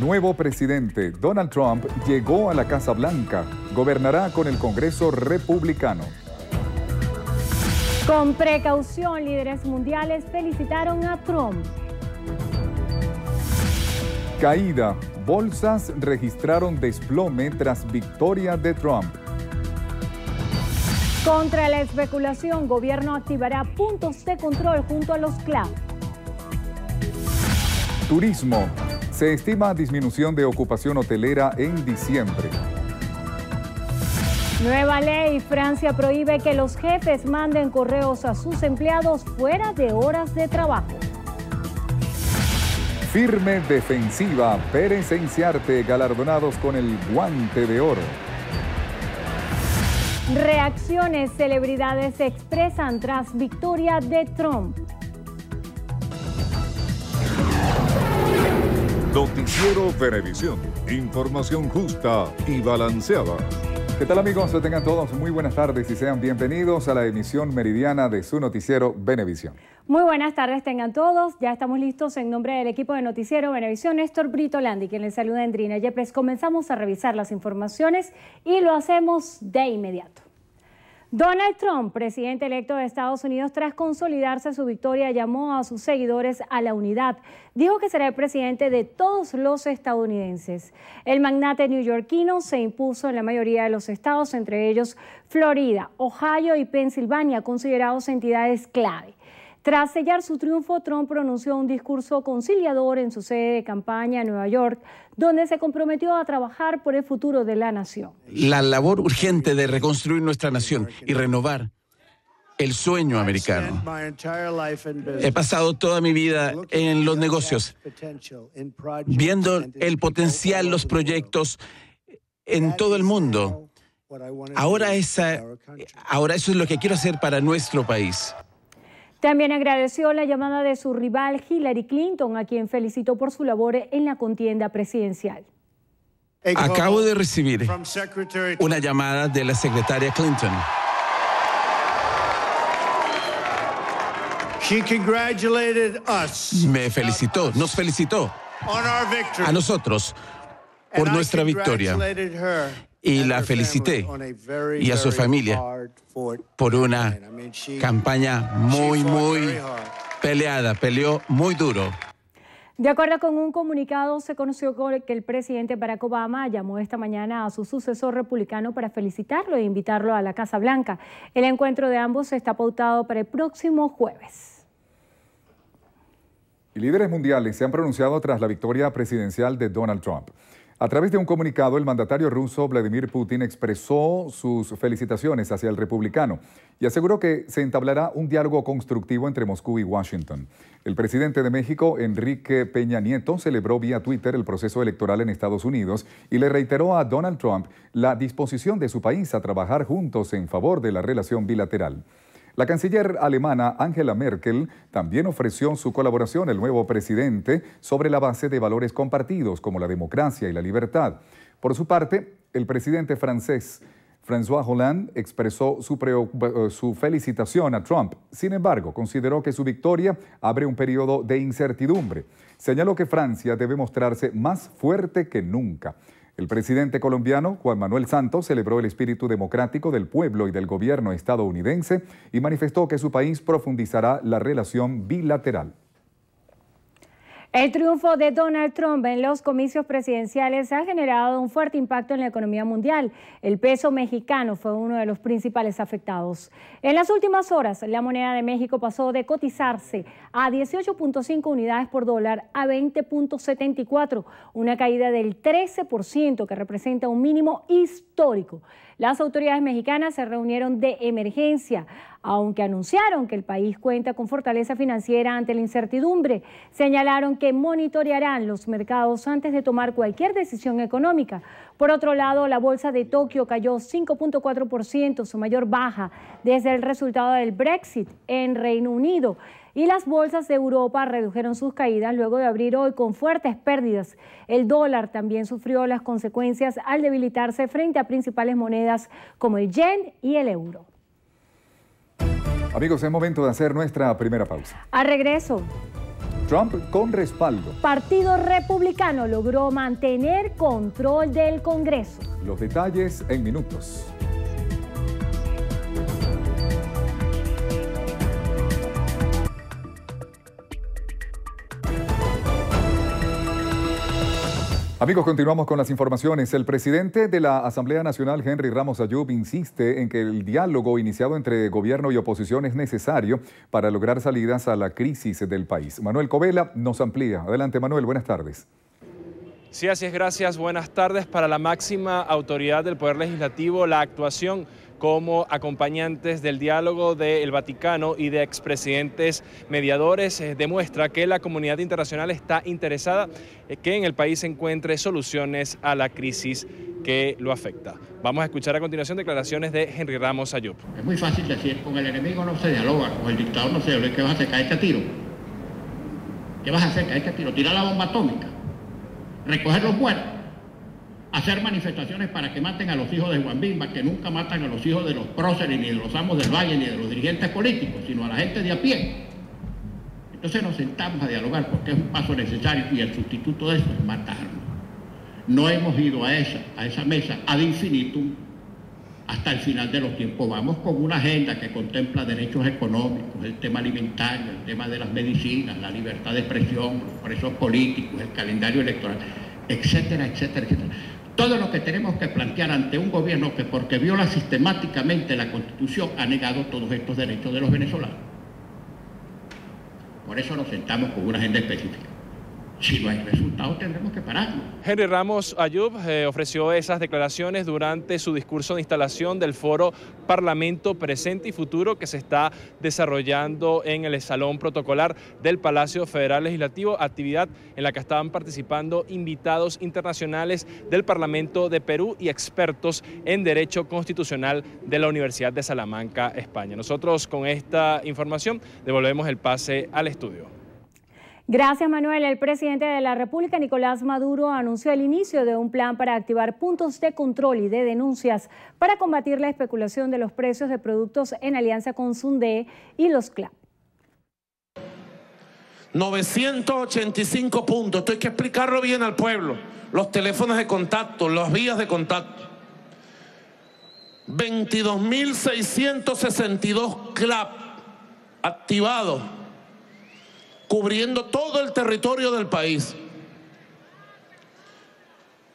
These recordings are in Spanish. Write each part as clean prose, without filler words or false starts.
Nuevo presidente Donald Trump llegó a la Casa Blanca. Gobernará con el Congreso republicano. Con precaución, líderes mundiales felicitaron a Trump. Caída. Bolsas registraron desplome tras victoria de Trump. Contra la especulación, gobierno activará puntos de control junto a los CLAP. Turismo. Se estima disminución de ocupación hotelera en diciembre. Nueva ley. Francia prohíbe que los jefes manden correos a sus empleados fuera de horas de trabajo. Firme defensiva. Pérez e Inciarte galardonados con el Guante de Oro. Reacciones. Celebridades se expresan tras victoria de Trump. Noticiero Venevisión. Información justa y balanceada. ¿Qué tal, amigos? Tengan todos muy buenas tardes y sean bienvenidos a la emisión meridiana de su noticiero Venevisión. Muy buenas tardes tengan todos. Ya estamos listos en nombre del equipo de Noticiero Venevisión. Néstor Brito Landi, quien les saluda, Endrina Yepes. Comenzamos a revisar las informaciones y lo hacemos de inmediato. Donald Trump, presidente electo de Estados Unidos, tras consolidarse su victoria, llamó a sus seguidores a la unidad. Dijo que será el presidente de todos los estadounidenses. El magnate neoyorquino se impuso en la mayoría de los estados, entre ellos Florida, Ohio y Pensilvania, considerados entidades clave. Tras sellar su triunfo, Trump pronunció un discurso conciliador en su sede de campaña en Nueva York, donde se comprometió a trabajar por el futuro de la nación. La labor urgente de reconstruir nuestra nación y renovar el sueño americano. He pasado toda mi vida en los negocios, viendo el potencial, los proyectos en todo el mundo. Ahora eso es lo que quiero hacer para nuestro país. También agradeció la llamada de su rival Hillary Clinton, a quien felicitó por su labor en la contienda presidencial. Acabo de recibir una llamada de la secretaria Clinton. Me felicitó, nos felicitó a nosotros por nuestra victoria. Y la felicité y a su familia por una campaña muy peleada, peleó muy duro. De acuerdo con un comunicado, se conoció que el presidente Barack Obama llamó esta mañana a su sucesor republicano para felicitarlo e invitarlo a la Casa Blanca. El encuentro de ambos está pautado para el próximo jueves. Y líderes mundiales se han pronunciado tras la victoria presidencial de Donald Trump. A través de un comunicado, el mandatario ruso Vladimir Putin expresó sus felicitaciones hacia el republicano y aseguró que se entablará un diálogo constructivo entre Moscú y Washington. El presidente de México, Enrique Peña Nieto, celebró vía Twitter el proceso electoral en Estados Unidos y le reiteró a Donald Trump la disposición de su país a trabajar juntos en favor de la relación bilateral. La canciller alemana Angela Merkel también ofreció su colaboración al nuevo presidente sobre la base de valores compartidos como la democracia y la libertad. Por su parte, el presidente francés François Hollande expresó su felicitación a Trump. Sin embargo, consideró que su victoria abre un periodo de incertidumbre. Señaló que Francia debe mostrarse más fuerte que nunca. El presidente colombiano, Juan Manuel Santos, celebró el espíritu democrático del pueblo y del gobierno estadounidense y manifestó que su país profundizará la relación bilateral. El triunfo de Donald Trump en los comicios presidenciales ha generado un fuerte impacto en la economía mundial. El peso mexicano fue uno de los principales afectados. En las últimas horas, la moneda de México pasó de cotizarse a 18.5 unidades por dólar a 20.74, una caída del 13% que representa un mínimo histórico. Las autoridades mexicanas se reunieron de emergencia, aunque anunciaron que el país cuenta con fortaleza financiera ante la incertidumbre. Señalaron que monitorearán los mercados antes de tomar cualquier decisión económica. Por otro lado, la bolsa de Tokio cayó 5.4%, su mayor baja desde el resultado del Brexit en Reino Unido. Y las bolsas de Europa redujeron sus caídas luego de abrir hoy con fuertes pérdidas. El dólar también sufrió las consecuencias al debilitarse frente a principales monedas como el yen y el euro. Amigos, es momento de hacer nuestra primera pausa. Al regreso. Trump con respaldo. Partido Republicano logró mantener control del Congreso. Los detalles en minutos. Amigos, continuamos con las informaciones. El presidente de la Asamblea Nacional, Henry Ramos Ayub, insiste en que el diálogo iniciado entre gobierno y oposición es necesario para lograr salidas a la crisis del país. Manuel Covela nos amplía. Adelante, Manuel, buenas tardes. Sí, así es, gracias. Buenas tardes. Para la máxima autoridad del Poder Legislativo, la actuación como acompañantes del diálogo del Vaticano y de expresidentes mediadores demuestra que la comunidad internacional está interesada que en el país se encuentre soluciones a la crisis que lo afecta. Vamos a escuchar a continuación declaraciones de Henry Ramos Ayub. Es muy fácil decir, con el enemigo no se dialoga, con el dictador no se dialoga. ¿Qué vas a hacer? ¿Caerte a tiro? ¿Qué vas a hacer? ¿Caerte a tiro? ¿Tirar la bomba atómica? ¿Recoger los muertos? Hacer manifestaciones para que maten a los hijos de Juan Bimba, que nunca matan a los hijos de los próceres, ni de los amos del valle, ni de los dirigentes políticos, sino a la gente de a pie. Entonces nos sentamos a dialogar porque es un paso necesario y el sustituto de eso es matarnos. No hemos ido a esa mesa ad infinitum hasta el final de los tiempos. Vamos con una agenda que contempla derechos económicos, el tema alimentario, el tema de las medicinas, la libertad de expresión, los presos políticos, el calendario electoral, etcétera, etcétera, etcétera. Todo lo que tenemos que plantear ante un gobierno que, porque viola sistemáticamente la Constitución, ha negado todos estos derechos de los venezolanos. Por eso nos sentamos con una agenda específica. Si no hay resultados, tendremos que pararlo. Henry Ramos Ayub ofreció esas declaraciones durante su discurso de instalación del foro Parlamento Presente y Futuro que se está desarrollando en el Salón Protocolar del Palacio Federal Legislativo, actividad en la que estaban participando invitados internacionales del Parlamento de Perú y expertos en Derecho Constitucional de la Universidad de Salamanca, España. Nosotros con esta información devolvemos el pase al estudio. Gracias, Manuel. El presidente de la República, Nicolás Maduro, anunció el inicio de un plan para activar puntos de control y de denuncias para combatir la especulación de los precios de productos en alianza con Sunde y los CLAP. 985 puntos. Esto hay que explicarlo bien al pueblo. Los teléfonos de contacto, las vías de contacto. 22.662 CLAP activados, cubriendo todo el territorio del país.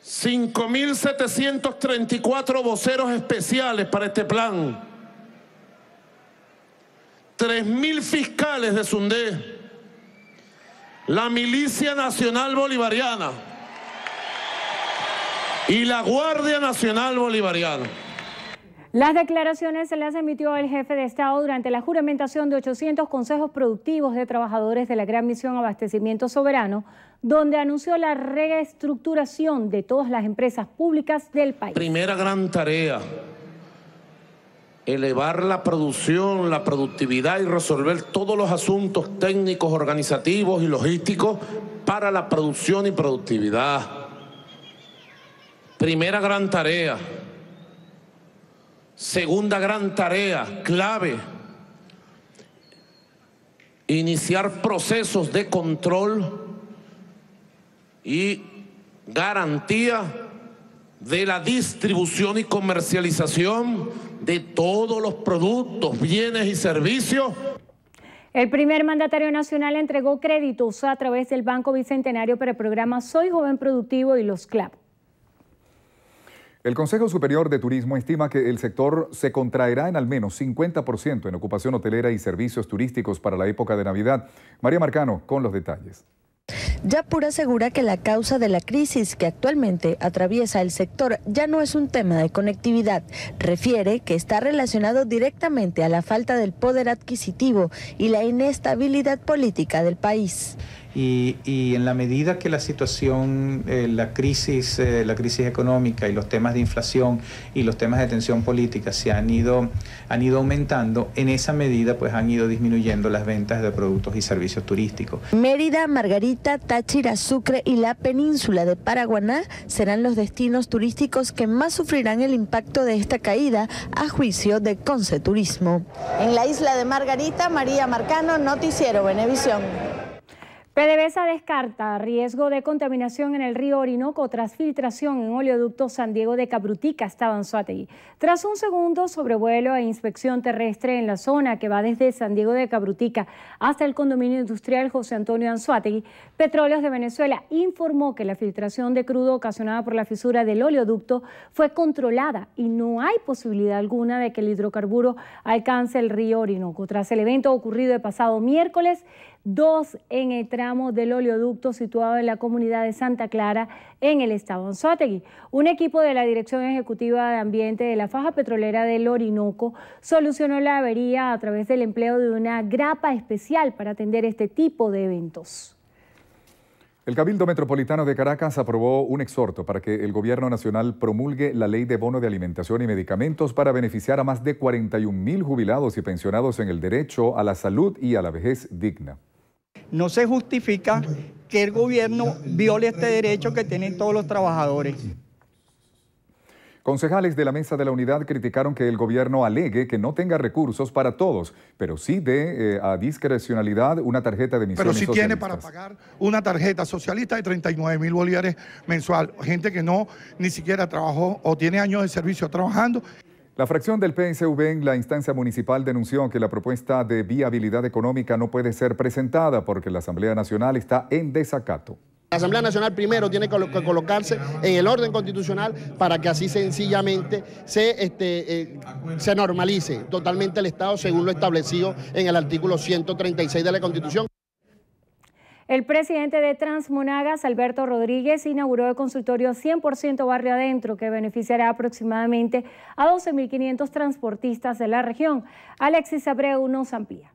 5.734 voceros especiales para este plan. 3.000 fiscales de Sunde. La Milicia Nacional Bolivariana y la Guardia Nacional Bolivariana. Las declaraciones se las emitió el jefe de Estado durante la juramentación de 800 consejos productivos de trabajadores de la Gran Misión Abastecimiento Soberano, donde anunció la reestructuración de todas las empresas públicas del país. Primera gran tarea, elevar la producción, la productividad y resolver todos los asuntos técnicos, organizativos y logísticos para la producción y productividad. Primera gran tarea. Segunda gran tarea, clave, iniciar procesos de control y garantía de la distribución y comercialización de todos los productos, bienes y servicios. El primer mandatario nacional entregó créditos a través del Banco Bicentenario para el programa Soy Joven Productivo y los CLAP. El Consejo Superior de Turismo estima que el sector se contraerá en al menos 50% en ocupación hotelera y servicios turísticos para la época de Navidad. María Marcano con los detalles. Yapur asegura que la causa de la crisis que actualmente atraviesa el sector ya no es un tema de conectividad. Refiere que está relacionado directamente a la falta del poder adquisitivo y la inestabilidad política del país. Y en la medida que la situación, la crisis económica y los temas de inflación y los temas de tensión política se han ido aumentando, en esa medida pues han ido disminuyendo las ventas de productos y servicios turísticos. Mérida, Margarita, Táchira, Sucre y la península de Paraguaná serán los destinos turísticos que más sufrirán el impacto de esta caída, a juicio de Conceturismo. En la isla de Margarita, María Marcano, Noticiero Venevisión. PDVSA descarta riesgo de contaminación en el río Orinoco tras filtración en oleoducto San Diego de Cabrutica, estado Anzoátegui. Tras un segundo sobrevuelo e inspección terrestre en la zona que va desde San Diego de Cabrutica hasta el condominio industrial José Antonio Anzoátegui, Petróleos de Venezuela informó que la filtración de crudo ocasionada por la fisura del oleoducto fue controlada y no hay posibilidad alguna de que el hidrocarburo alcance el río Orinoco. Tras el evento ocurrido el pasado miércoles, 2 en el tramo del oleoducto situado en la comunidad de Santa Clara, en el estado Anzoátegui. Un equipo de la Dirección Ejecutiva de Ambiente de la Faja Petrolera del Orinoco solucionó la avería a través del empleo de una grapa especial para atender este tipo de eventos. El Cabildo Metropolitano de Caracas aprobó un exhorto para que el Gobierno Nacional promulgue la Ley de Bono de Alimentación y Medicamentos para beneficiar a más de 41.000 jubilados y pensionados en el derecho a la salud y a la vejez digna. No se justifica que el gobierno viole este derecho que tienen todos los trabajadores. Concejales de la Mesa de la Unidad criticaron que el gobierno alegue que no tenga recursos para todos, pero sí dé a discrecionalidad una tarjeta de misiones socialistas. Pero sí tiene para pagar una tarjeta socialista de 39.000 bolívares mensual. Gente que no ni siquiera trabajó o tiene años de servicio trabajando. La fracción del PSV en la instancia municipal denunció que la propuesta de viabilidad económica no puede ser presentada porque la Asamblea Nacional está en desacato. La Asamblea Nacional primero tiene que colocarse en el orden constitucional para que así sencillamente se normalice totalmente el Estado según lo establecido en el artículo 136 de la Constitución. El presidente de Transmonagas, Alberto Rodríguez, inauguró el consultorio 100% Barrio Adentro, que beneficiará aproximadamente a 12.500 transportistas de la región. Alexis Abreu nos amplía.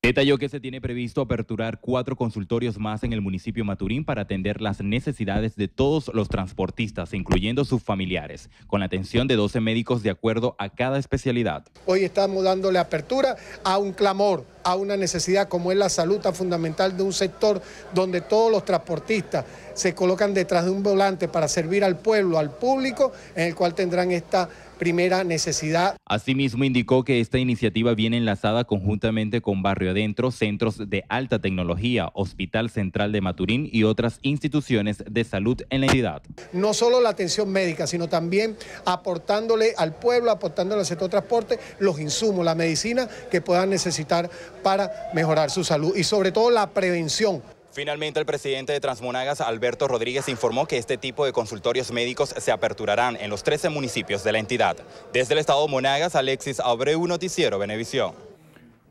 Detalló que se tiene previsto aperturar 4 consultorios más en el municipio Maturín para atender las necesidades de todos los transportistas, incluyendo sus familiares, con la atención de 12 médicos de acuerdo a cada especialidad. Hoy estamos dándole apertura a un clamor, a una necesidad como es la salud tan fundamental de un sector donde todos los transportistas se colocan detrás de un volante para servir al pueblo, al público, en el cual tendrán esta primera necesidad. Asimismo, indicó que esta iniciativa viene enlazada conjuntamente con Barrio Adentro, centros de alta tecnología, Hospital Central de Maturín y otras instituciones de salud en la entidad. No solo la atención médica, sino también aportándole al pueblo, aportándole al sector transporte los insumos, la medicina que puedan necesitar para mejorar su salud y sobre todo la prevención. Finalmente, el presidente de Transmonagas, Alberto Rodríguez, informó que este tipo de consultorios médicos se aperturarán en los 13 municipios de la entidad. Desde el estado Monagas, Alexis Abreu, Noticiero Venevisión.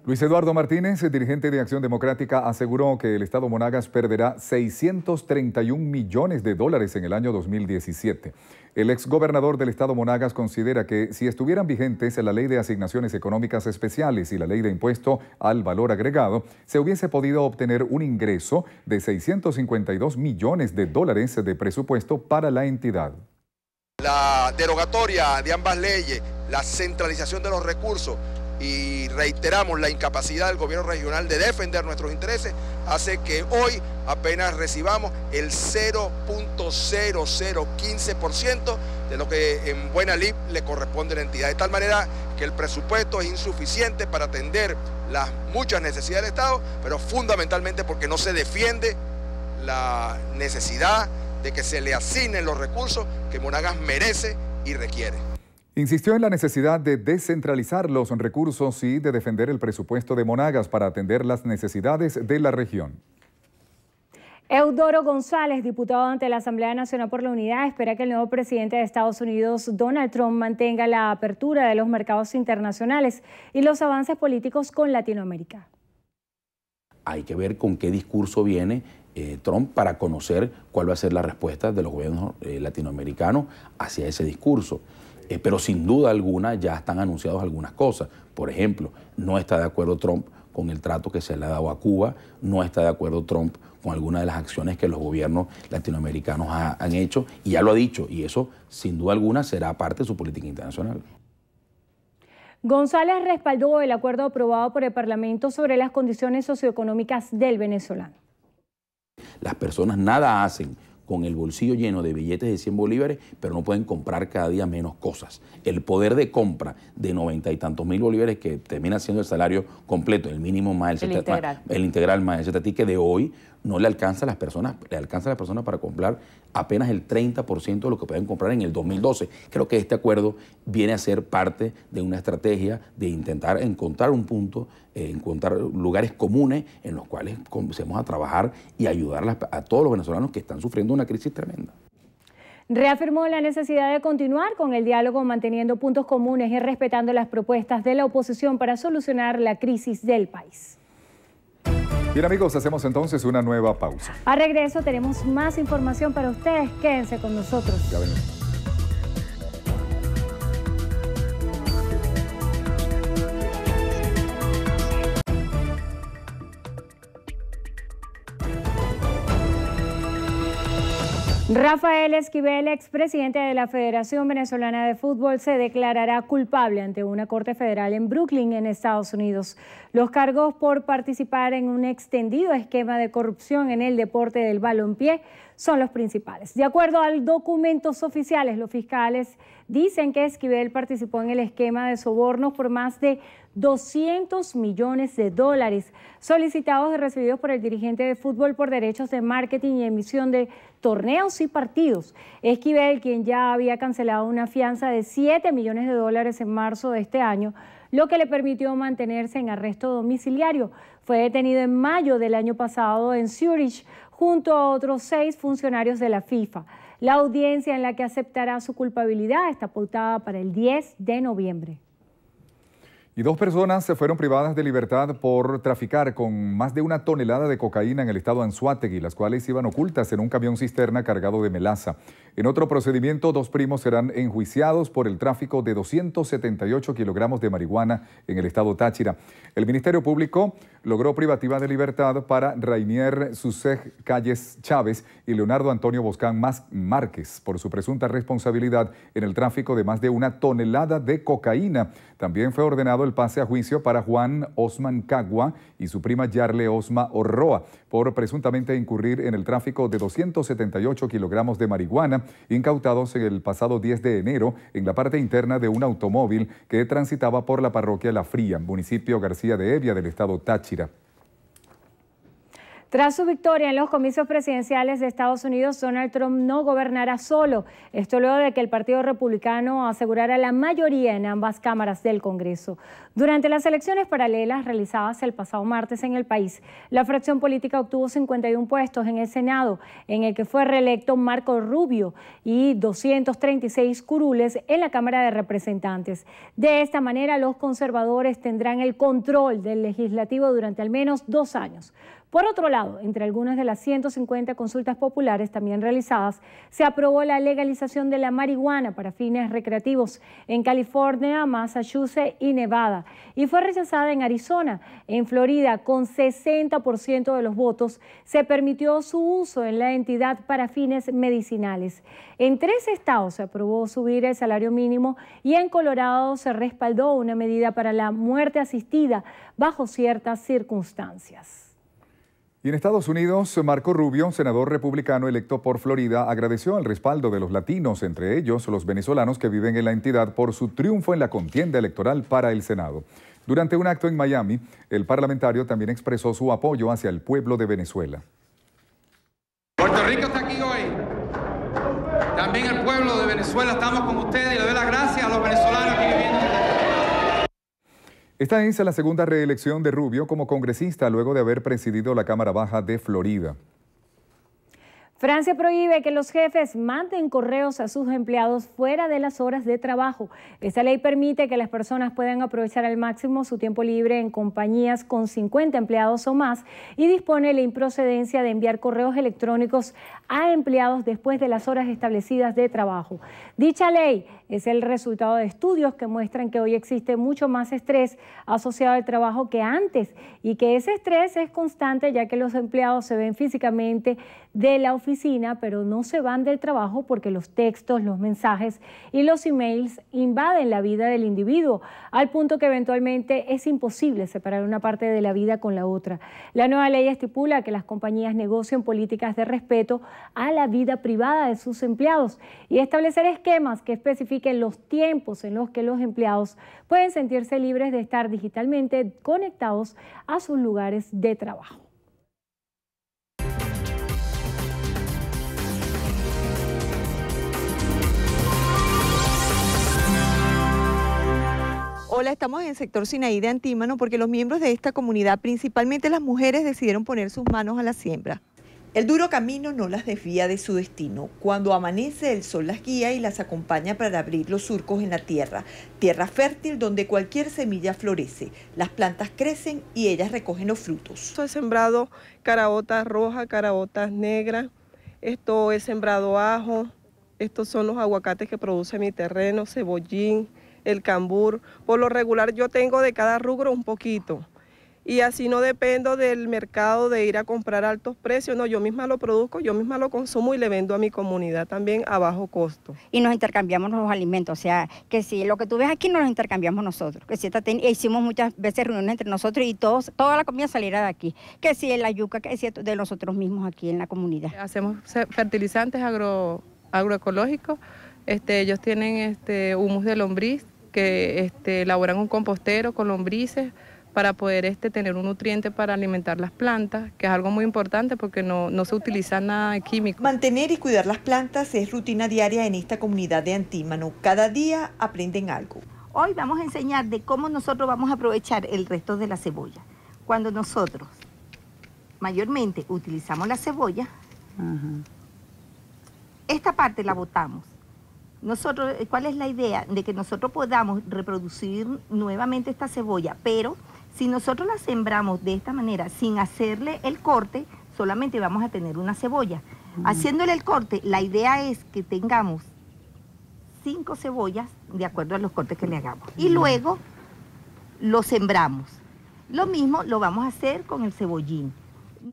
Luis Eduardo Martínez, dirigente de Acción Democrática, aseguró que el estado Monagas perderá 631 millones de dólares en el año 2017. El exgobernador del estado Monagas considera que si estuvieran vigentes la Ley de Asignaciones Económicas Especiales y la Ley de Impuesto al Valor Agregado, se hubiese podido obtener un ingreso de 652 millones de dólares de presupuesto para la entidad. La derogatoria de ambas leyes, la centralización de los recursos y reiteramos la incapacidad del gobierno regional de defender nuestros intereses, hace que hoy apenas recibamos el 0.0015% de lo que en buena lid le corresponde a la entidad. De tal manera que el presupuesto es insuficiente para atender las muchas necesidades del Estado, pero fundamentalmente porque no se defiende la necesidad de que se le asignen los recursos que Monagas merece y requiere. Insistió en la necesidad de descentralizar los recursos y de defender el presupuesto de Monagas para atender las necesidades de la región. Eudoro González, diputado ante la Asamblea Nacional por la Unidad, espera que el nuevo presidente de Estados Unidos, Donald Trump, mantenga la apertura de los mercados internacionales y los avances políticos con Latinoamérica. Hay que ver con qué discurso viene Trump para conocer cuál va a ser la respuesta de los gobiernos latinoamericanos hacia ese discurso. Pero sin duda alguna ya están anunciadas algunas cosas. Por ejemplo, no está de acuerdo Trump con el trato que se le ha dado a Cuba, no está de acuerdo Trump con algunas de las acciones que los gobiernos latinoamericanos han hecho, y ya lo ha dicho, y eso sin duda alguna será parte de su política internacional. González respaldó el acuerdo aprobado por el Parlamento sobre las condiciones socioeconómicas del venezolano. Las personas nada hacen con el bolsillo lleno de billetes de 100 bolívares, pero no pueden comprar cada día menos cosas. El poder de compra de 90 y tantos mil bolívares, que termina siendo el salario completo, el mínimo más el integral más el ticket de hoy, no le alcanza a las personas, para comprar apenas el 30% de lo que pueden comprar en el 2012. Creo que este acuerdo viene a ser parte de una estrategia de intentar encontrar un punto, encontrar lugares comunes en los cuales comencemos a trabajar y ayudar a todos los venezolanos que están sufriendo una crisis tremenda. Reafirmó la necesidad de continuar con el diálogo, manteniendo puntos comunes y respetando las propuestas de la oposición para solucionar la crisis del país. Bien amigos, hacemos entonces una nueva pausa. A regreso tenemos más información para ustedes. Quédense con nosotros. Ya venimos. Rafael Esquivel, expresidente de la Federación Venezolana de Fútbol, se declarará culpable ante una corte federal en Brooklyn, en Estados Unidos. Los cargos por participar en un extendido esquema de corrupción en el deporte del balompié son los principales. De acuerdo a documentos oficiales, los fiscales dicen que Esquivel participó en el esquema de sobornos por más de $200 millones solicitados y recibidos por el dirigente de fútbol por derechos de marketing y emisión de torneos y partidos. Esquivel, quien ya había cancelado una fianza de $7 millones en marzo de este año, lo que le permitió mantenerse en arresto domiciliario. Fue detenido en mayo del año pasado en Zurich junto a otros 6 funcionarios de la FIFA. La audiencia en la que aceptará su culpabilidad está pautada para el 10 de noviembre. Y 2 personas se fueron privadas de libertad por traficar con más de 1 tonelada de cocaína en el estado Anzoátegui, las cuales iban ocultas en un camión cisterna cargado de melaza. En otro procedimiento, 2 primos serán enjuiciados por el tráfico de 278 kilogramos de marihuana en el estado Táchira. El Ministerio Público logró privativa de libertad para Rainier Susej Calles Chávez y Leonardo Antonio Boscán Márquez por su presunta responsabilidad en el tráfico de más de 1 tonelada de cocaína. También fue ordenado el pase a juicio para Juan Osman Cagua y su prima Yarle Osma Orroa por presuntamente incurrir en el tráfico de 278 kilogramos de marihuana incautados en el pasado 10 de enero en la parte interna de un automóvil que transitaba por la parroquia La Fría, municipio García de Evia del estado Táchira. Tras su victoria en los comicios presidenciales de Estados Unidos, Donald Trump no gobernará solo. Esto luego de que el Partido Republicano asegurara la mayoría en ambas cámaras del Congreso. Durante las elecciones paralelas realizadas el pasado martes en el país, la fracción política obtuvo 51 puestos en el Senado, en el que fue reelecto Marco Rubio, y 236 curules en la Cámara de Representantes. De esta manera, los conservadores tendrán el control del legislativo durante al menos 2 años. Por otro lado, entre algunas de las 150 consultas populares también realizadas, se aprobó la legalización de la marihuana para fines recreativos en California, Massachusetts y Nevada, y fue rechazada en Arizona. En Florida, con 60% de los votos, se permitió su uso en la entidad para fines medicinales. En 3 estados se aprobó subir el salario mínimo y en Colorado se respaldó una medida para la muerte asistida bajo ciertas circunstancias. Y en Estados Unidos, Marco Rubio, senador republicano electo por Florida, agradeció el respaldo de los latinos, entre ellos los venezolanos que viven en la entidad, por su triunfo en la contienda electoral para el Senado. Durante un acto en Miami, el parlamentario también expresó su apoyo hacia el pueblo de Venezuela. Puerto Rico está aquí hoy. También el pueblo de Venezuela estamos con ustedes y le doy las gracias a los venezolanos que viven en la Esta es la segunda reelección de Rubio como congresista luego de haber presidido la Cámara Baja de Florida. Francia prohíbe que los jefes manden correos a sus empleados fuera de las horas de trabajo. Esta ley permite que las personas puedan aprovechar al máximo su tiempo libre en compañías con 50 empleados o más y dispone la improcedencia de enviar correos electrónicos a empleados después de las horas establecidas de trabajo. Dicha ley es el resultado de estudios que muestran que hoy existe mucho más estrés asociado al trabajo que antes y que ese estrés es constante ya que los empleados se ven físicamente de la oficina oficina, pero no se van del trabajo porque los textos, los mensajes y los emails invaden la vida del individuo, al punto que eventualmente es imposible separar una parte de la vida con la otra. La nueva ley estipula que las compañías negocien políticas de respeto a la vida privada de sus empleados y establecer esquemas que especifiquen los tiempos en los que los empleados pueden sentirse libres de estar digitalmente conectados a sus lugares de trabajo. Hola, estamos en el sector Sinaí de Antímano porque los miembros de esta comunidad, principalmente las mujeres, decidieron poner sus manos a la siembra. El duro camino no las desvía de su destino. Cuando amanece, el sol las guía y las acompaña para abrir los surcos en la tierra. Tierra fértil donde cualquier semilla florece. Las plantas crecen y ellas recogen los frutos. He sembrado caraotas rojas, caraotas negras. Esto he sembrado ajo. Estos son los aguacates que produce mi terreno, cebollín, el cambur. Por lo regular yo tengo de cada rubro un poquito. Y así no dependo del mercado de ir a comprar a altos precios, no, yo misma lo produzco, yo misma lo consumo y le vendo a mi comunidad también a bajo costo. Y nos intercambiamos los alimentos, o sea, que si lo que tú ves aquí nos lo intercambiamos nosotros, que si hicimos muchas veces reuniones entre nosotros y toda la comida saliera de aquí, que si la yuca, que si de nosotros mismos aquí en la comunidad. Hacemos fertilizantes agroecológicos, ellos tienen humus de lombriz, que elaboran un compostero con lombrices, para poder tener un nutriente para alimentar las plantas, que es algo muy importante porque no se utiliza nada químico. Mantener y cuidar las plantas es rutina diaria en esta comunidad de Antímano. Cada día aprenden algo. Hoy vamos a enseñar de cómo nosotros vamos a aprovechar el resto de la cebolla. Cuando nosotros mayormente utilizamos la cebolla, esta parte la botamos. Nosotros, ¿cuál es la idea? De que nosotros podamos reproducir nuevamente esta cebolla, pero si nosotros la sembramos de esta manera, sin hacerle el corte, solamente vamos a tener una cebolla. Haciéndole el corte, la idea es que tengamos 5 cebollas de acuerdo a los cortes que le hagamos. Y luego lo sembramos. Lo mismo lo vamos a hacer con el cebollín.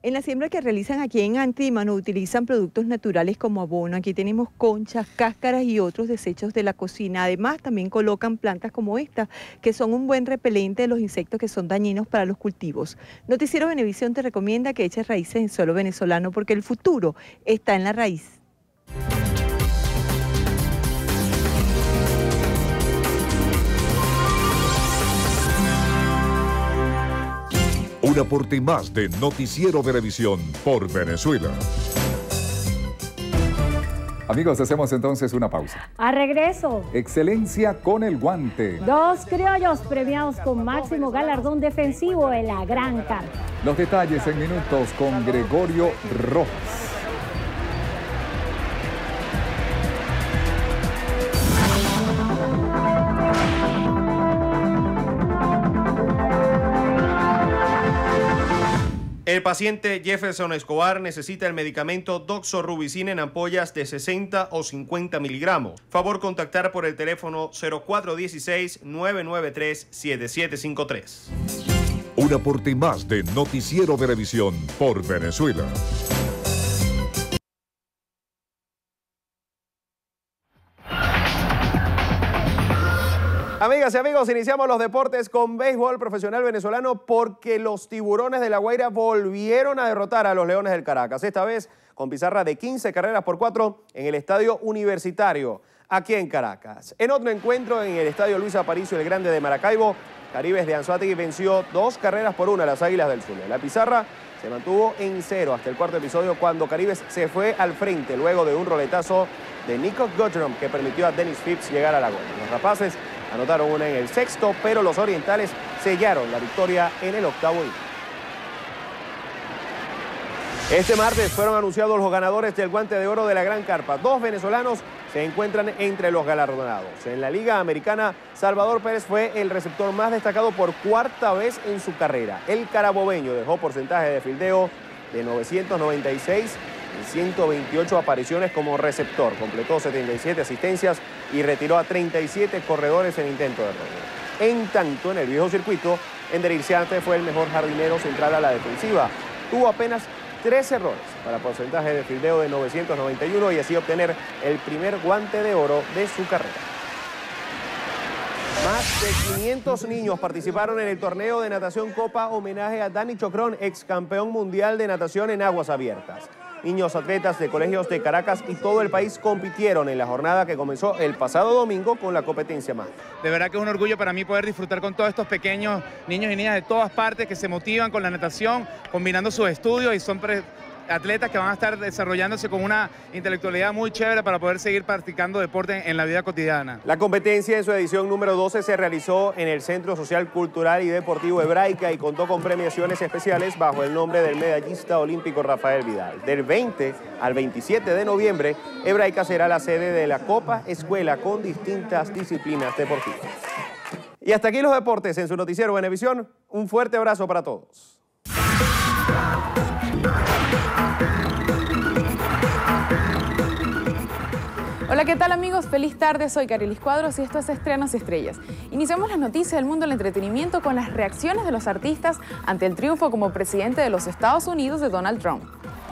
En la siembra que realizan aquí en Antímano utilizan productos naturales como abono. Aquí tenemos conchas, cáscaras y otros desechos de la cocina. Además, también colocan plantas como esta, que son un buen repelente de los insectos que son dañinos para los cultivos. Noticiero Venevisión te recomienda que eches raíces en suelo venezolano porque el futuro está en la raíz. Un aporte más de Noticiero Venevisión por Venezuela. Amigos, hacemos entonces una pausa. A regreso. Excelencia con el guante. 2 criollos premiados con máximo galardón defensivo en la Gran Carpa. Los detalles en minutos con Gregorio Rojas. El paciente Jefferson Escobar necesita el medicamento doxorubicina en ampollas de 60 o 50 miligramos. Favor contactar por el teléfono 0416-993-7753. Un aporte más de Noticiero Venevisión por Venezuela. Amigas y amigos, iniciamos los deportes con béisbol profesional venezolano porque los Tiburones de La Guaira volvieron a derrotar a los Leones del Caracas, esta vez con pizarra de 15 carreras por 4 en el Estadio Universitario, aquí en Caracas. En otro encuentro en el Estadio Luis Aparicio el Grande de Maracaibo, Caribes de Anzoátegui venció 2 carreras por 1 a las Águilas del Zulia. La pizarra se mantuvo en 0 hasta el cuarto episodio cuando Caribes se fue al frente luego de un roletazo de Nico Gottrom que permitió a Dennis Phipps llegar a la gol. Los Rapaces anotaron una en el sexto, pero los orientales sellaron la victoria en el octavo inning. Este martes fueron anunciados los ganadores del Guante de Oro de la Gran Carpa. 2 venezolanos se encuentran entre los galardonados. En la Liga Americana, Salvador Pérez fue el receptor más destacado por 4ª vez en su carrera. El carabobeño dejó porcentaje de fildeo de 996 en 128 apariciones como receptor. Completó 77 asistencias y retiró a 37 corredores en intento de robo. En tanto, en el viejo circuito, Ender Irciante fue el mejor jardinero central a la defensiva. Tuvo apenas 3 errores para porcentaje de fildeo de 991 y así obtener el primer guante de oro de su carrera. Más de 500 niños participaron en el torneo de natación Copa homenaje a Dani Chocrón, ex campeón mundial de natación en aguas abiertas. Niños atletas de colegios de Caracas y todo el país compitieron en la jornada que comenzó el pasado domingo con la competencia más. De verdad que es un orgullo para mí poder disfrutar con todos estos pequeños niños y niñas de todas partes que se motivan con la natación, combinando sus estudios y son atletas que van a estar desarrollándose con una intelectualidad muy chévere para poder seguir practicando deporte en la vida cotidiana. La competencia en su edición número 12 se realizó en el Centro Social, Cultural y Deportivo Hebraica y contó con premiaciones especiales bajo el nombre del medallista olímpico Rafael Vidal. Del 20 al 27 de noviembre, Hebraica será la sede de la Copa Escuela con distintas disciplinas deportivas. Y hasta aquí los deportes en su noticiero Venevisión. Un fuerte abrazo para todos. Hola, ¿qué tal amigos? Feliz tarde, soy Carilis Cuadros y esto es Estrenos y Estrellas. Iniciamos las noticias del mundo del entretenimiento con las reacciones de los artistas ante el triunfo como presidente de los Estados Unidos de Donald Trump.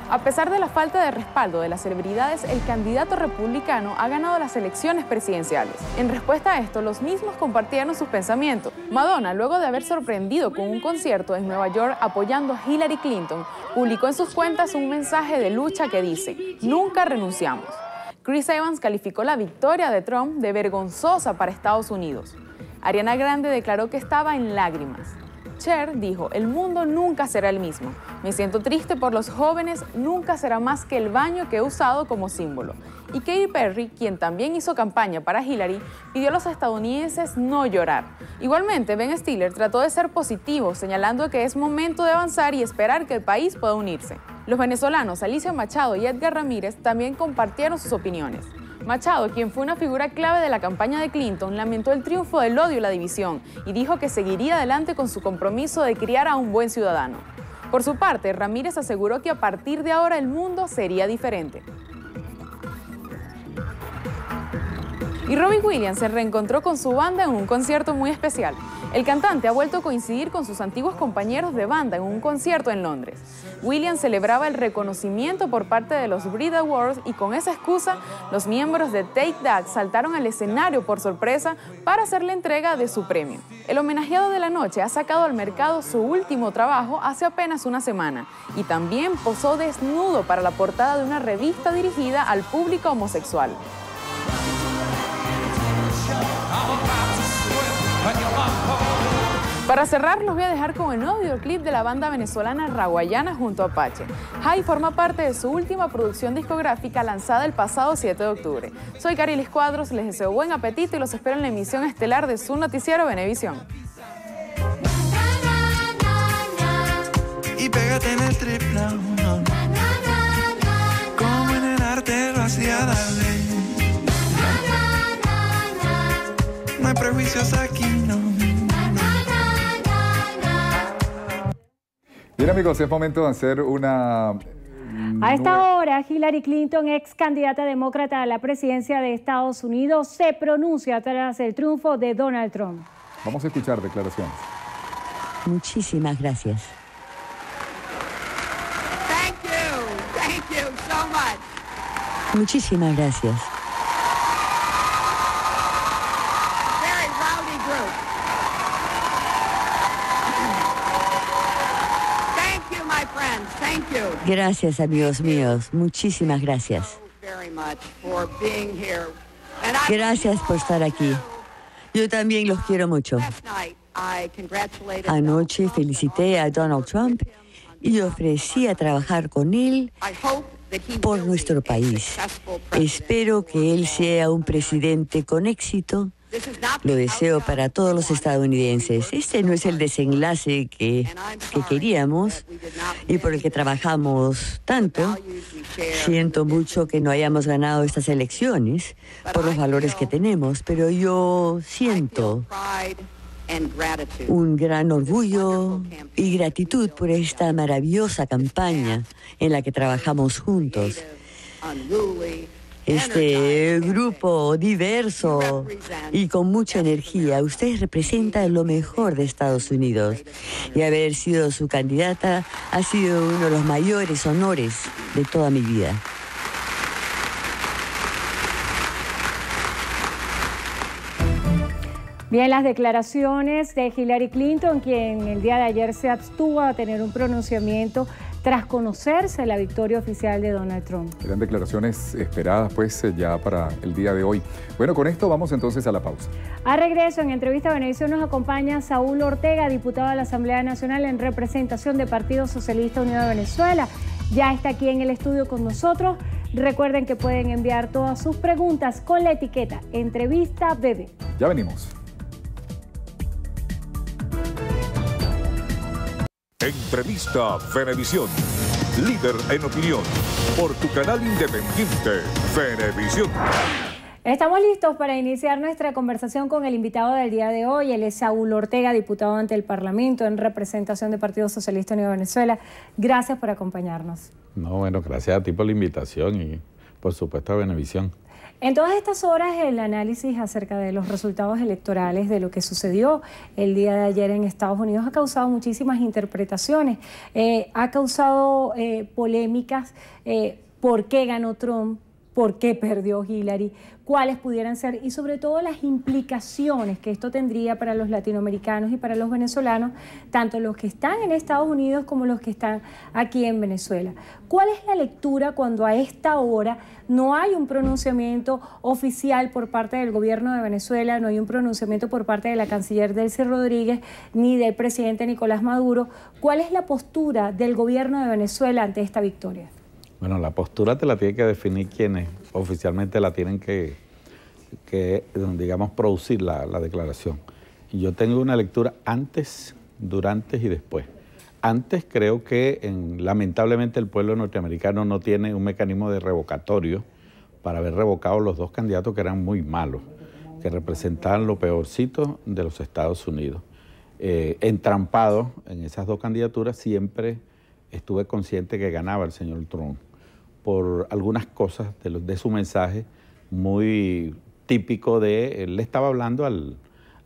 A pesar de la falta de respaldo de las celebridades, el candidato republicano ha ganado las elecciones presidenciales. En respuesta a esto, los mismos compartieron sus pensamientos. Madonna, luego de haber sorprendido con un concierto en Nueva York apoyando a Hillary Clinton, publicó en sus cuentas un mensaje de lucha que dice: "Nunca renunciamos". Chris Evans calificó la victoria de Trump de vergonzosa para Estados Unidos. Ariana Grande declaró que estaba en lágrimas. Cher dijo: "El mundo nunca será el mismo. Me siento triste por los jóvenes, nunca será más que el baño que he usado como símbolo". Y Katy Perry, quien también hizo campaña para Hillary, pidió a los estadounidenses no llorar. Igualmente, Ben Stiller trató de ser positivo, señalando que es momento de avanzar y esperar que el país pueda unirse. Los venezolanos Alicia Machado y Edgar Ramírez también compartieron sus opiniones. Machado, quien fue una figura clave de la campaña de Clinton, lamentó el triunfo del odio y la división y dijo que seguiría adelante con su compromiso de criar a un buen ciudadano. Por su parte, Ramírez aseguró que a partir de ahora el mundo sería diferente. Y Robbie Williams se reencontró con su banda en un concierto muy especial. El cantante ha vuelto a coincidir con sus antiguos compañeros de banda en un concierto en Londres. Williams celebraba el reconocimiento por parte de los Brit Awards y con esa excusa, los miembros de Take That saltaron al escenario por sorpresa para hacer la entrega de su premio. El homenajeado de la noche ha sacado al mercado su último trabajo hace apenas una semana y también posó desnudo para la portada de una revista dirigida al público homosexual. Para cerrar, los voy a dejar con el nuevo videoclip de la banda venezolana Raguayana junto a Apache. Jai forma parte de su última producción discográfica lanzada el pasado 7 de octubre. Soy Carilis Cuadros, les deseo buen apetito y los espero en la emisión estelar de su noticiero Venevisión. Y pégate en el triple uno, como en el arte lo hacía darle. No hay prejuicios aquí, no. Bien amigos, es momento de hacer una... A esta hora, Hillary Clinton, ex candidata demócrata a la presidencia de Estados Unidos, se pronuncia tras el triunfo de Donald Trump. Vamos a escuchar declaraciones. Muchísimas gracias. Thank you so much. Muchísimas gracias. Very rowdy group. Thank you, my friends. Thank you. Gracias, amigos míos. Muchísimas gracias. Very much for being here. And Gracias por estar aquí. Yo también los quiero mucho. last night I congratulated Anoche felicité a Donald Trump y ofrecí a trabajar con él por nuestro país. Espero que él sea un presidente con éxito. Lo deseo para todos los estadounidenses. Este no es el desenlace que queríamos y por el que trabajamos tanto. Siento mucho que no hayamos ganado estas elecciones por los valores que tenemos, pero yo siento un gran orgullo y gratitud por esta maravillosa campaña en la que trabajamos juntos. este grupo diverso y con mucha energía. Usted representa lo mejor de Estados Unidos y haber sido su candidata ha sido uno de los mayores honores de toda mi vida. Bien, las declaraciones de Hillary Clinton, quien el día de ayer se abstuvo a tener un pronunciamiento tras conocerse la victoria oficial de Donald Trump. Eran declaraciones esperadas pues ya para el día de hoy. Bueno, con esto vamos entonces a la pausa. A regreso, en Entrevista a Venevisión nos acompaña Saúl Ortega, diputado de la Asamblea Nacional en representación del Partido Socialista Unido de Venezuela. Ya está aquí en el estudio con nosotros. Recuerden que pueden enviar todas sus preguntas con la etiqueta Entrevista BB. Ya venimos. Entrevista Venevisión, líder en opinión, por tu canal independiente, Venevisión. Estamos listos para iniciar nuestra conversación con el invitado del día de hoy. Él es Saúl Ortega, diputado ante el Parlamento en representación del Partido Socialista Unido de Venezuela. Gracias por acompañarnos. No, bueno, gracias a ti por la invitación y por supuesto a Venevisión. En todas estas horas, el análisis acerca de los resultados electorales, de lo que sucedió el día de ayer en Estados Unidos, ha causado muchísimas interpretaciones, ha causado polémicas. ¿Por qué ganó Trump? ¿Por qué perdió Hillary? ¿Cuáles pudieran ser? Y sobre todo las implicaciones que esto tendría para los latinoamericanos y para los venezolanos, tanto los que están en Estados Unidos como los que están aquí en Venezuela. ¿Cuál es la lectura cuando a esta hora no hay un pronunciamiento oficial por parte del gobierno de Venezuela, no hay un pronunciamiento por parte de la canciller Delcy Rodríguez ni del presidente Nicolás Maduro? ¿Cuál es la postura del gobierno de Venezuela ante esta victoria? Bueno, la postura te la tiene que definir quienes oficialmente la tienen que digamos, producir la declaración. Y yo tengo una lectura antes, durante y después. Antes creo que lamentablemente el pueblo norteamericano no tiene un mecanismo de revocatorio para haber revocado los dos candidatos que eran muy malos, que representaban lo peorcito de los Estados Unidos. Entrampado en esas dos candidaturas siempre estuve consciente que ganaba el señor Trump por algunas cosas de su mensaje muy típico de, él le estaba hablando al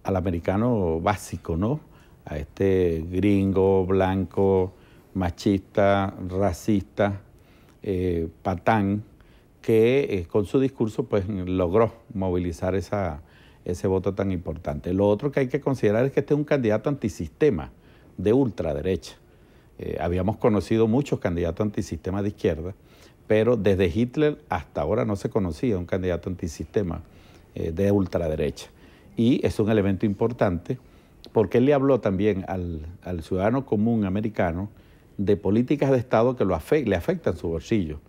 americano básico, ¿no? A este gringo, blanco, machista, racista, patán, que con su discurso pues logró movilizar ese voto tan importante. Lo otro que hay que considerar es que este es un candidato antisistema de ultraderecha. Habíamos conocido muchos candidatos antisistema de izquierda, pero desde Hitler hasta ahora no se conocía un candidato antisistema de ultraderecha. Y es un elemento importante porque él le habló también al ciudadano común americano de políticas de Estado que le afectan su bolsillo.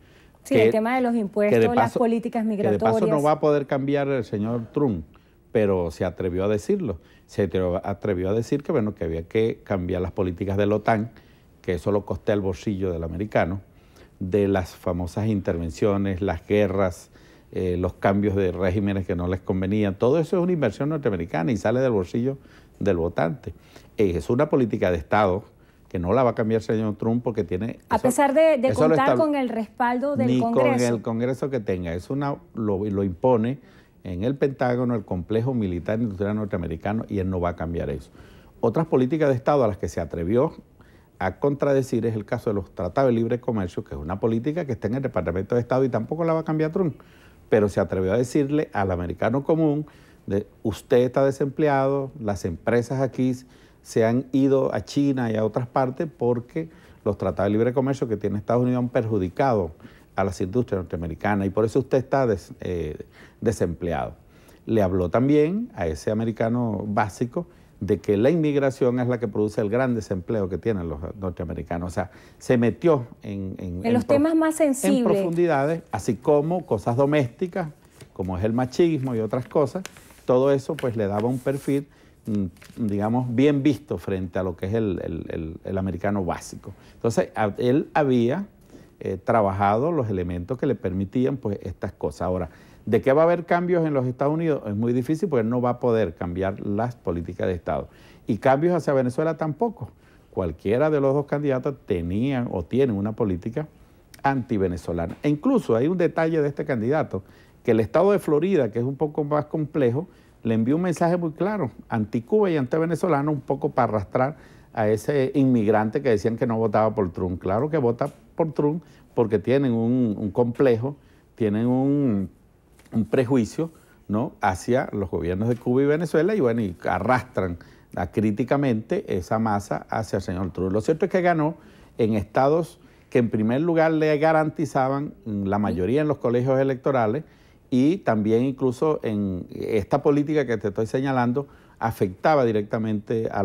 Sí, el tema de los impuestos, las políticas migratorias. Que de paso no va a poder cambiar el señor Trump, pero se atrevió a decirlo. Se atrevió a decir que, bueno, que había que cambiar las políticas de la OTAN, que eso lo costea el bolsillo del americano, de las famosas intervenciones, las guerras, los cambios de regímenes que no les convenían. Todo eso es una inversión norteamericana y sale del bolsillo del votante. Es una política de Estado que no la va a cambiar el señor Trump porque tiene... A pesar de contar con el respaldo del Congreso. Ni con el Congreso que tenga. Lo impone en el Pentágono, el complejo militar industrial norteamericano, y él no va a cambiar eso. Otras políticas de Estado a las que se atrevió a contradecir es el caso de los tratados de libre comercio, que es una política que está en el Departamento de Estado y tampoco la va a cambiar Trump, pero se atrevió a decirle al americano común, usted está desempleado, las empresas aquí se han ido a China y a otras partes porque los tratados de libre comercio que tiene Estados Unidos han perjudicado a las industrias norteamericanas y por eso usted está desempleado. Le habló también a ese americano básico de que la inmigración es la que produce el gran desempleo que tienen los norteamericanos. O sea, se metió en los temas más sensibles. En profundidades, así como cosas domésticas, como es el machismo y otras cosas. Todo eso pues le daba un perfil, digamos, bien visto frente a lo que es el americano básico. Entonces, él había trabajado los elementos que le permitían pues estas cosas. Ahora, ¿de qué va a haber cambios en los Estados Unidos? Es muy difícil porque no va a poder cambiar las políticas de Estado. Y cambios hacia Venezuela tampoco. Cualquiera de los dos candidatos tenían o tienen una política anti-venezolana. E incluso hay un detalle de este candidato, que el estado de Florida, que es un poco más complejo, le envió un mensaje muy claro, anti-Cuba y anti-venezolano, un poco para arrastrar a ese inmigrante que decían que no votaba por Trump. Claro que vota por Trump porque tienen un complejo, tienen un prejuicio, ¿no?, hacia los gobiernos de Cuba y Venezuela, y bueno, y arrastran críticamente esa masa hacia el señor Trump. Lo cierto es que ganó en estados que en primer lugar le garantizaban la mayoría en los colegios electorales, y también incluso en esta política que te estoy señalando afectaba directamente a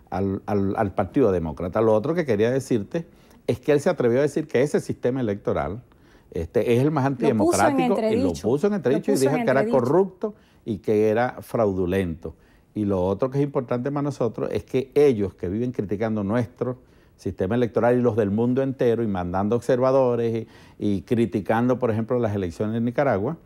al Partido Demócrata. Lo otro que quería decirte es que él se atrevió a decir que ese sistema electoral es el más antidemocrático, y lo puso en entredicho y dijo que era corrupto y que era fraudulento. Y lo otro que es importante para nosotros es que ellos que viven criticando nuestro sistema electoral y los del mundo entero y mandando observadores y criticando, por ejemplo, las elecciones en Nicaragua,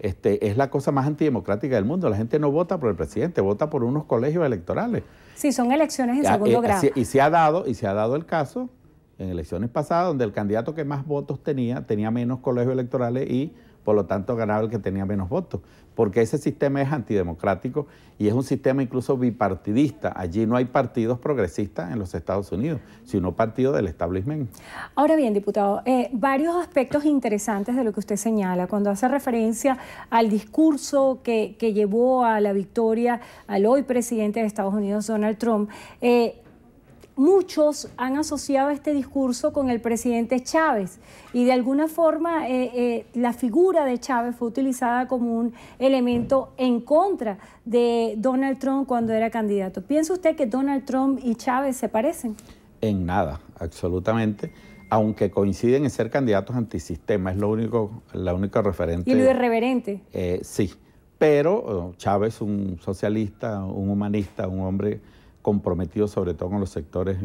es la cosa más antidemocrática del mundo. La gente no vota por el presidente, vota por unos colegios electorales. Sí, son elecciones en segundo grado. Y se ha dado el caso en elecciones pasadas donde el candidato que más votos tenía menos colegios electorales y por lo tanto ganaba el que tenía menos votos, porque ese sistema es antidemocrático y es un sistema incluso bipartidista. Allí no hay partidos progresistas en los Estados Unidos, sino partidos del establishment. Ahora bien, diputado, varios aspectos interesantes de lo que usted señala, cuando hace referencia al discurso que llevó a la victoria al hoy presidente de Estados Unidos, Donald Trump. Muchos han asociado este discurso con el presidente Chávez y de alguna forma la figura de Chávez fue utilizada como un elemento en contra de Donald Trump cuando era candidato. ¿Piensa usted que Donald Trump y Chávez se parecen? En nada, absolutamente, aunque coinciden en ser candidatos antisistema, es la única referente. ¿Y lo irreverente? Sí, pero Chávez, un socialista, un humanista, un hombre comprometido sobre todo con los sectores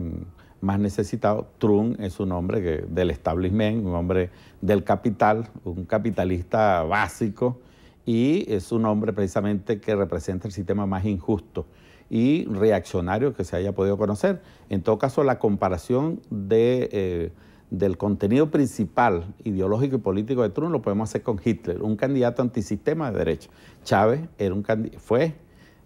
más necesitados. Trump es un hombre del establishment, un hombre del capital, un capitalista básico, y es un hombre precisamente que representa el sistema más injusto y reaccionario que se haya podido conocer. En todo caso, la comparación del contenido principal ideológico y político de Trump lo podemos hacer con Hitler, un candidato antisistema de derecha. Chávez fue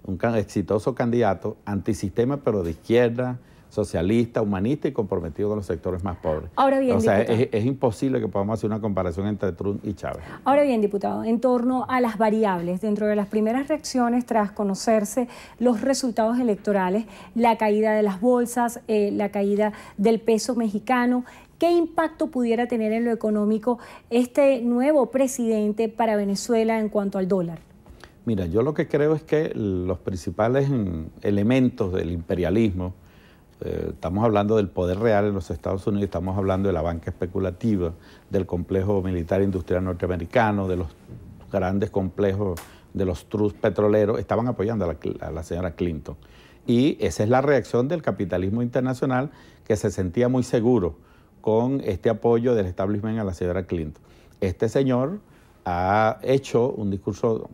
un exitoso candidato antisistema, pero de izquierda, socialista, humanista y comprometido con los sectores más pobres. Ahora bien, o sea, es imposible que podamos hacer una comparación entre Trump y Chávez. Ahora bien, diputado, en torno a las variables, dentro de las primeras reacciones tras conocerse los resultados electorales, la caída de las bolsas, la caída del peso mexicano, ¿qué impacto pudiera tener en lo económico este nuevo presidente para Venezuela en cuanto al dólar? Mira, yo lo que creo es que los principales elementos del imperialismo, estamos hablando del poder real en los Estados Unidos, estamos hablando de la banca especulativa, del complejo militar industrial norteamericano, de los grandes complejos de los trusts petroleros, estaban apoyando a la señora Clinton. Y esa es la reacción del capitalismo internacional, que se sentía muy seguro con este apoyo del establishment a la señora Clinton. Este señor ha hecho un discurso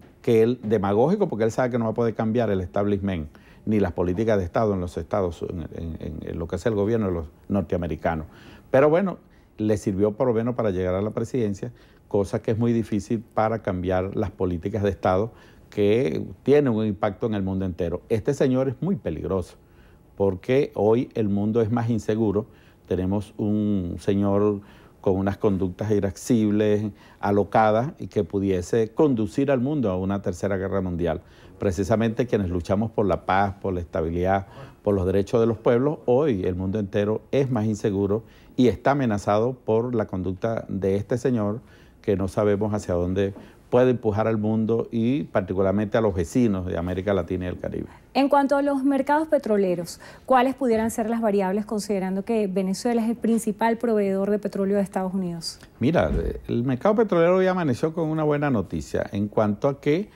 demagógico, porque él sabe que no va a poder cambiar el establishment ni las políticas de Estado en los estados, en lo que es el gobierno de los norteamericanos. Pero bueno, le sirvió por lo menos para llegar a la presidencia, cosa que es muy difícil para cambiar las políticas de Estado que tienen un impacto en el mundo entero. Este señor es muy peligroso, porque hoy el mundo es más inseguro. Tenemos un señor con unas conductas irascibles, alocadas, y que pudiese conducir al mundo a una tercera guerra mundial. Precisamente quienes luchamos por la paz, por la estabilidad, por los derechos de los pueblos, hoy el mundo entero es más inseguro y está amenazado por la conducta de este señor, que no sabemos hacia dónde puede empujar al mundo y particularmente a los vecinos de América Latina y el Caribe. En cuanto a los mercados petroleros, ¿cuáles pudieran ser las variables considerando que Venezuela es el principal proveedor de petróleo de Estados Unidos? Mira, el mercado petrolero ya amaneció con una buena noticia en cuanto a que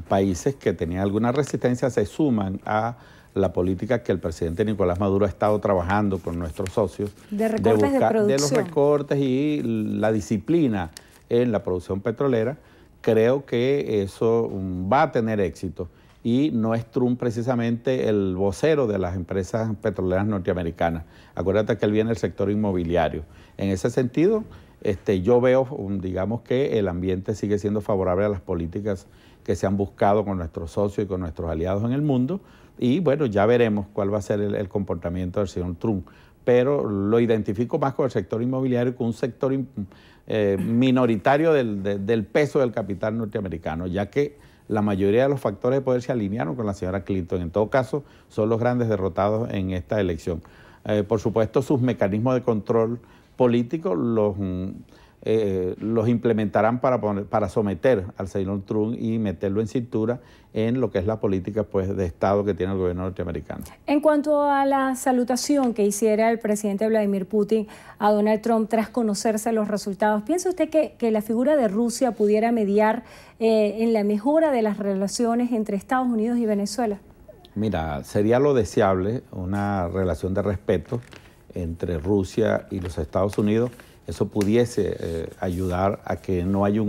países que tenían alguna resistencia se suman a la política que el presidente Nicolás Maduro ha estado trabajando con nuestros socios de recortes de producción, de los recortes y la disciplina en la producción petrolera. Creo que eso va a tener éxito y no es Trump precisamente el vocero de las empresas petroleras norteamericanas. Acuérdate que él viene del sector inmobiliario. En ese sentido, yo veo, digamos, que el ambiente sigue siendo favorable a las políticas que se han buscado con nuestros socios y con nuestros aliados en el mundo. Y bueno, ya veremos cuál va a ser el comportamiento del señor Trump. Pero lo identifico más con el sector inmobiliario, con un sector minoritario del peso del capital norteamericano, ya que la mayoría de los factores de poder se alinearon con la señora Clinton. En todo caso, son los grandes derrotados en esta elección. Por supuesto, sus mecanismos de control político los implementarán para someter al señor Trump y meterlo en cintura en lo que es la política pues, de Estado que tiene el gobierno norteamericano. En cuanto a la salutación que hiciera el presidente Vladimir Putin a Donald Trump tras conocerse los resultados, ¿piensa usted que la figura de Rusia pudiera mediar en la mejora de las relaciones entre Estados Unidos y Venezuela? Mira, sería lo deseable una relación de respeto entre Rusia y los Estados Unidos. Eso pudiese ayudar a que no haya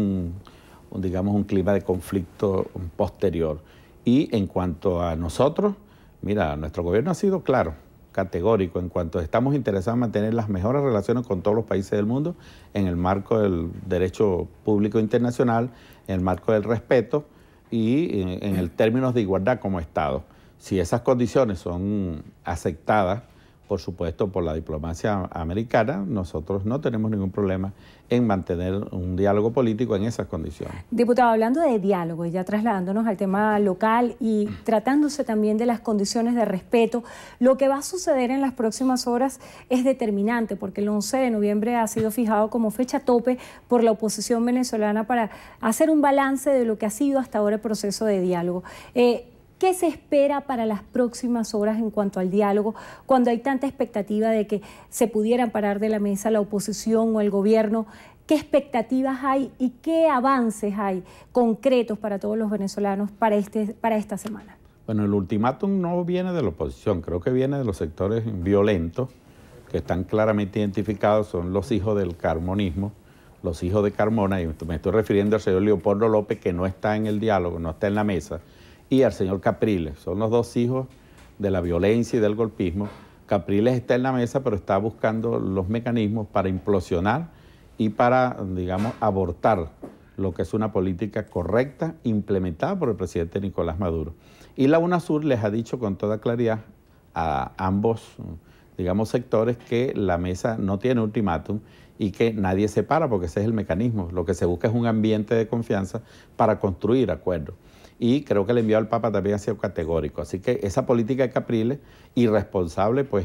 digamos, un clima de conflicto posterior. Y en cuanto a nosotros, mira, nuestro gobierno ha sido claro, categórico, en cuanto estamos interesados en mantener las mejores relaciones con todos los países del mundo en el marco del derecho público internacional, en el marco del respeto y en el términos de igualdad como Estado. Si esas condiciones son aceptadas, por supuesto, por la diplomacia americana, nosotros no tenemos ningún problema en mantener un diálogo político en esas condiciones. Diputado, hablando de diálogo y ya trasladándonos al tema local y tratándose también de las condiciones de respeto, lo que va a suceder en las próximas horas es determinante porque el 11 de noviembre ha sido fijado como fecha tope por la oposición venezolana para hacer un balance de lo que ha sido hasta ahora el proceso de diálogo. ¿Qué se espera para las próximas horas en cuanto al diálogo, cuando hay tanta expectativa de que se pudieran parar de la mesa la oposición o el gobierno? ¿Qué expectativas hay y qué avances hay concretos para todos los venezolanos para esta semana? Bueno, el ultimátum no viene de la oposición, creo que viene de los sectores violentos que están claramente identificados, son los hijos del carmonismo, los hijos de Carmona, y me estoy refiriendo al señor Leopoldo López, que no está en el diálogo, no está en la mesa, y al señor Capriles. Son los dos hijos de la violencia y del golpismo. Capriles está en la mesa, pero está buscando los mecanismos para implosionar y para, digamos, abortar lo que es una política correcta implementada por el presidente Nicolás Maduro. Y la UNASUR les ha dicho con toda claridad a ambos, digamos, sectores que la mesa no tiene ultimátum y que nadie se para, porque ese es el mecanismo. Lo que se busca es un ambiente de confianza para construir acuerdos. Y creo que el envío al Papa también ha sido categórico. Así que esa política de Capriles, irresponsable, pues,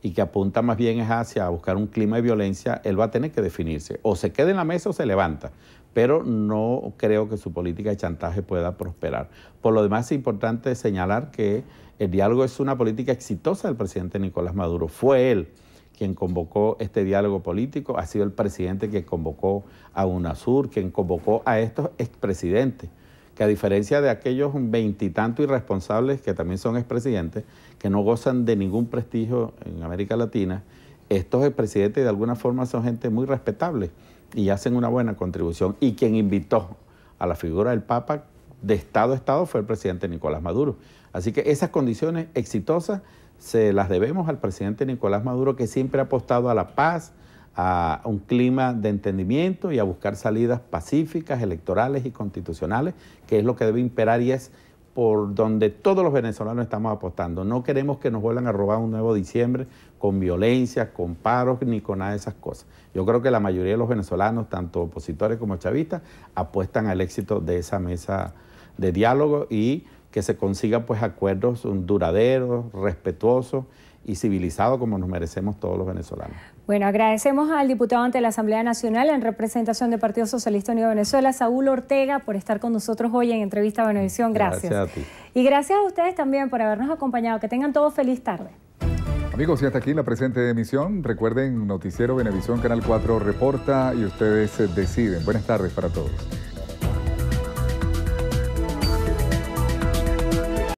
y que apunta más bien es hacia buscar un clima de violencia, él va a tener que definirse. O se queda en la mesa o se levanta. Pero no creo que su política de chantaje pueda prosperar. Por lo demás, es importante señalar que el diálogo es una política exitosa del presidente Nicolás Maduro. Fue él quien convocó este diálogo político, ha sido el presidente que convocó a UNASUR, quien convocó a estos expresidentes, que a diferencia de aquellos veintitantos irresponsables que también son expresidentes, que no gozan de ningún prestigio en América Latina, estos expresidentes de alguna forma son gente muy respetable y hacen una buena contribución. Y quien invitó a la figura del Papa de Estado a Estado fue el presidente Nicolás Maduro. Así que esas condiciones exitosas se las debemos al presidente Nicolás Maduro, que siempre ha apostado a la paz, a un clima de entendimiento y a buscar salidas pacíficas, electorales y constitucionales, que es lo que debe imperar y es por donde todos los venezolanos estamos apostando. No queremos que nos vuelvan a robar un nuevo diciembre con violencia, con paros, ni con nada de esas cosas. Yo creo que la mayoría de los venezolanos, tanto opositores como chavistas, apuestan al éxito de esa mesa de diálogo y que se consigan pues acuerdos duraderos, respetuosos y civilizados como nos merecemos todos los venezolanos. Bueno, agradecemos al diputado ante la Asamblea Nacional en representación del Partido Socialista Unido de Venezuela, Saúl Ortega, por estar con nosotros hoy en Entrevista a Venevisión. Gracias. Gracias a ti. Y gracias a ustedes también por habernos acompañado. Que tengan todos feliz tarde. Amigos, y hasta aquí la presente emisión. Recuerden, Noticiero Venevisión, Canal 4 reporta y ustedes deciden. Buenas tardes para todos.